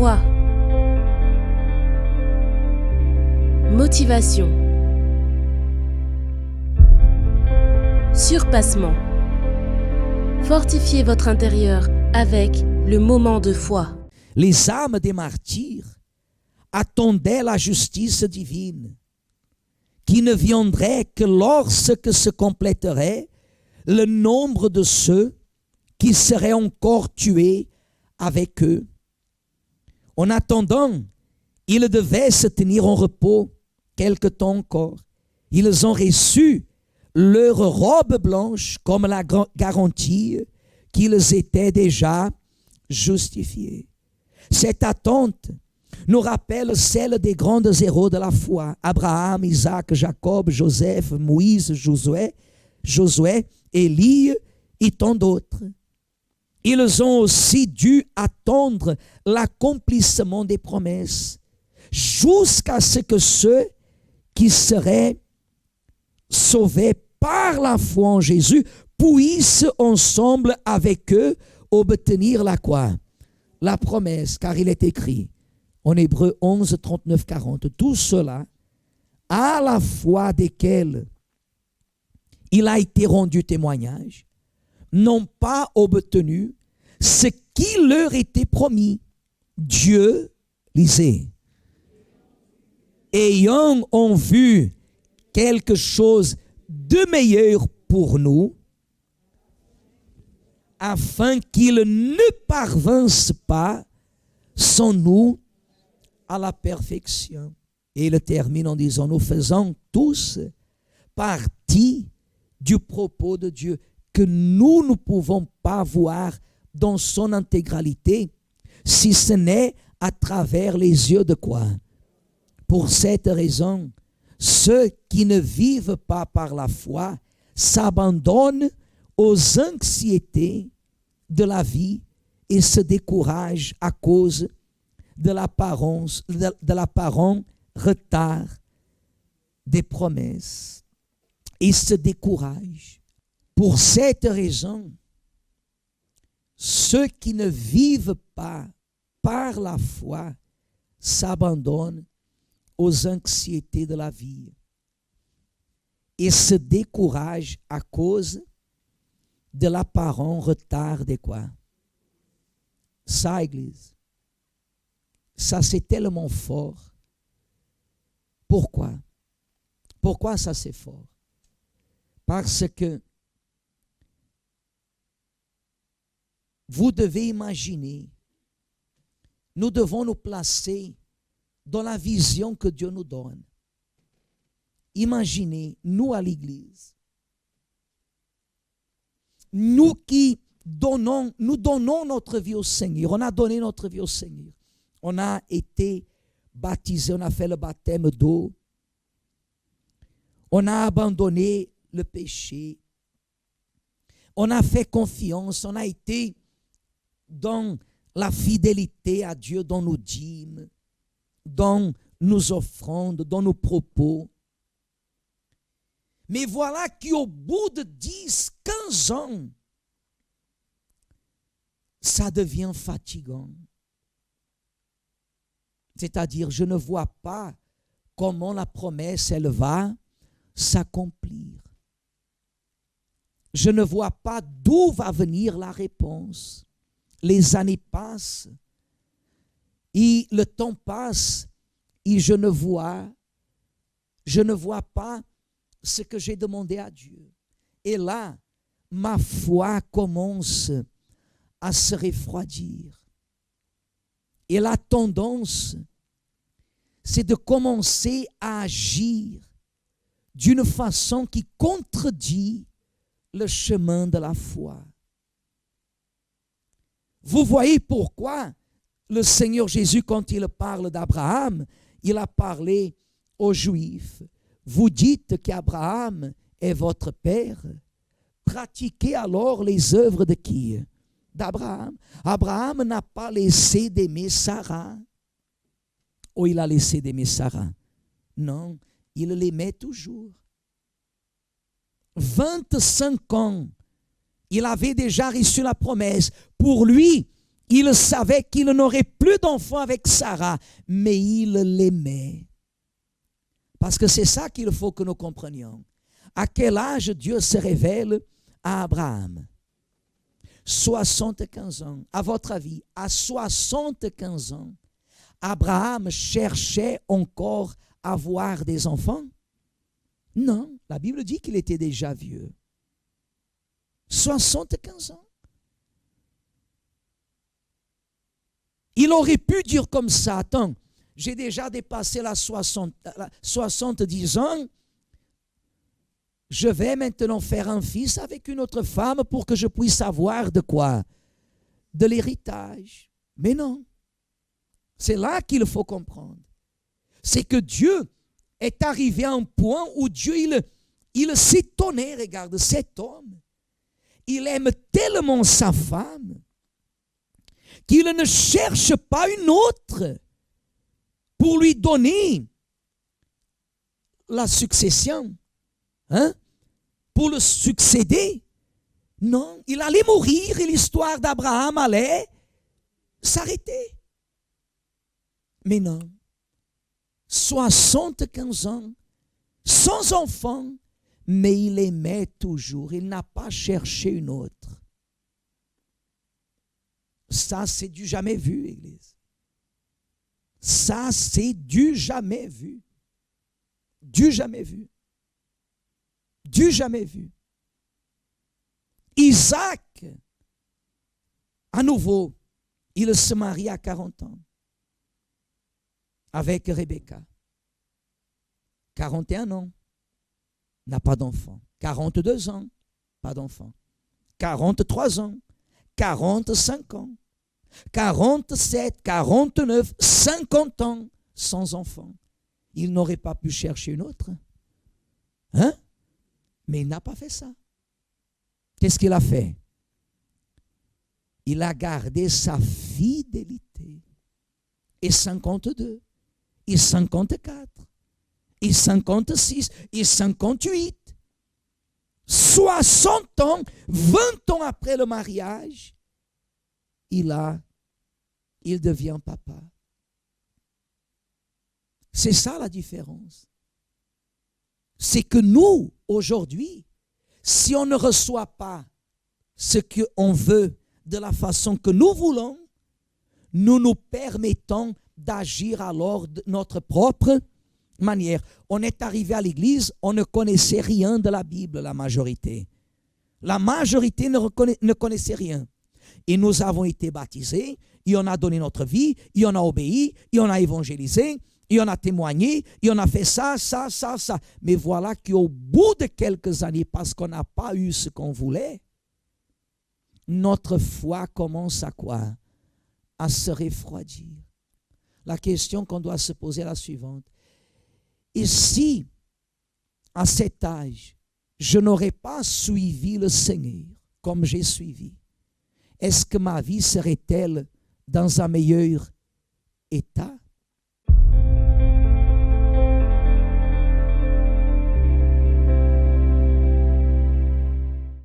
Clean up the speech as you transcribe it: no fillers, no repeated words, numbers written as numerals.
Foi. Motivation. Surpassement. Fortifiez votre intérieur avec le moment de foi. Les âmes des martyrs attendaient la justice divine, qui ne viendrait que lorsque se compléterait le nombre de ceux qui seraient encore tués avec eux. En attendant, ils devaient se tenir en repos quelque temps encore. Ils ont reçu leur robe blanche comme la garantie qu'ils étaient déjà justifiés. Cette attente nous rappelle celle des grands héros de la foi, Abraham, Isaac, Jacob, Joseph, Moïse, Josué, Élie et tant d'autres. Ils ont aussi dû attendre l'accomplissement des promesses jusqu'à ce que ceux qui seraient sauvés par la foi en Jésus puissent ensemble avec eux obtenir la quoi? La promesse, car il est écrit en Hébreux 11, 39, 40, tout cela à la foi desquels il a été rendu témoignage, n'ont pas obtenu ce qui leur était promis. Dieu, lisez, ayant en vue quelque chose de meilleur pour nous, afin qu'ils ne parvinssent pas sans nous à la perfection. Et il termine en disant, nous faisons tous partie du propos de Dieu, que nous ne pouvons pas voir dans son intégralité, si ce n'est à travers les yeux de quoi? Pour cette raison, ceux qui ne vivent pas par la foi s'abandonnent aux anxiétés de la vie et se découragent à cause de l'apparent retard des promesses. Ils se découragent. Pour cette raison, ceux qui ne vivent pas par la foi s'abandonnent aux anxiétés de la vie et se découragent à cause de l'apparent retard de quoi? Ça, Église, ça c'est tellement fort. Pourquoi? Pourquoi ça c'est fort? Parce que vous devez imaginer, nous devons nous placer dans la vision que Dieu nous donne. Imaginez, nous à l'Église, nous qui donnons notre vie au Seigneur, on a donné notre vie au Seigneur, on a été baptisé, on a fait le baptême d'eau, on a abandonné le péché, on a fait confiance, on a été dans la fidélité à Dieu, dans nos dîmes, dans nos offrandes, dans nos propos. Mais voilà qu'au bout de 10, 15 ans, ça devient fatigant. C'est-à-dire, je ne vois pas comment la promesse, elle va s'accomplir. Je ne vois pas d'où va venir la réponse. Les années passent et le temps passe et je ne vois pas ce que j'ai demandé à Dieu. Et là, ma foi commence à se refroidir. Et la tendance, c'est de commencer à agir d'une façon qui contredit le chemin de la foi. Vous voyez pourquoi le Seigneur Jésus, quand il parle d'Abraham, il a parlé aux Juifs. Vous dites qu'Abraham est votre père. Pratiquez alors les œuvres de qui? D'Abraham. Abraham n'a pas laissé d'aimer Sarah. Ou il a laissé d'aimer Sarah? Non, il l'aimait toujours. 25 ans, il avait déjà reçu la promesse. Pour lui, Il savait qu'il n'aurait plus d'enfant avec Sarah, mais il l'aimait. Parce que c'est ça qu'il faut que nous comprenions. À quel âge Dieu se révèle à Abraham? 75 ans. À votre avis, à 75 ans, Abraham cherchait encore à avoir des enfants? Non, la Bible dit qu'il était déjà vieux. 75 ans. Il aurait pu dire comme ça, attends, j'ai déjà dépassé la 70 ans, je vais maintenant faire un fils avec une autre femme pour que je puisse avoir de quoi? De l'héritage. Mais non, c'est là qu'il faut comprendre. C'est que Dieu est arrivé à un point où Dieu, il s'étonnait, regarde, cet homme, il aime tellement sa femme qu'il ne cherche pas une autre pour lui donner la succession, pour le succéder. Non, il allait mourir et l'histoire d'Abraham allait s'arrêter. Mais non, 75 ans, sans enfant, mais il aimait toujours, il n'a pas cherché une autre. Ça, c'est du jamais vu, Église. Ça, c'est du jamais vu. Du jamais vu. Du jamais vu. Isaac, à nouveau, il se marie à 40 ans avec Rebecca. 41 ans, n'a pas d'enfant. 42 ans, pas d'enfant. 43 ans, 45 ans. 47, 49, 50 ans sans enfant. Il n'aurait pas pu chercher une autre. Mais il n'a pas fait ça. Qu'est-ce qu'il a fait? Il a gardé sa fidélité. Et 52, et 54, et 56, et 58. 60 ans, 20 ans après le mariage, il devient papa. C'est ça la différence. C'est que nous, aujourd'hui, si on ne reçoit pas ce qu'on veut de la façon que nous voulons, nous nous permettons d'agir alors de notre propre manière. On est arrivé à l'église, on ne connaissait rien de la Bible, la majorité. La majorité ne connaissait rien. Et nous avons été baptisés, et on a donné notre vie, et on a obéi, et on a évangélisé, et on a témoigné, et on a fait ça. Mais voilà qu'au bout de quelques années, parce qu'on n'a pas eu ce qu'on voulait, notre foi commence à quoi? À se refroidir. La question qu'on doit se poser est la suivante. Et si, à cet âge, je n'aurais pas suivi le Seigneur comme j'ai suivi, est-ce que ma vie serait-elle dans un meilleur état?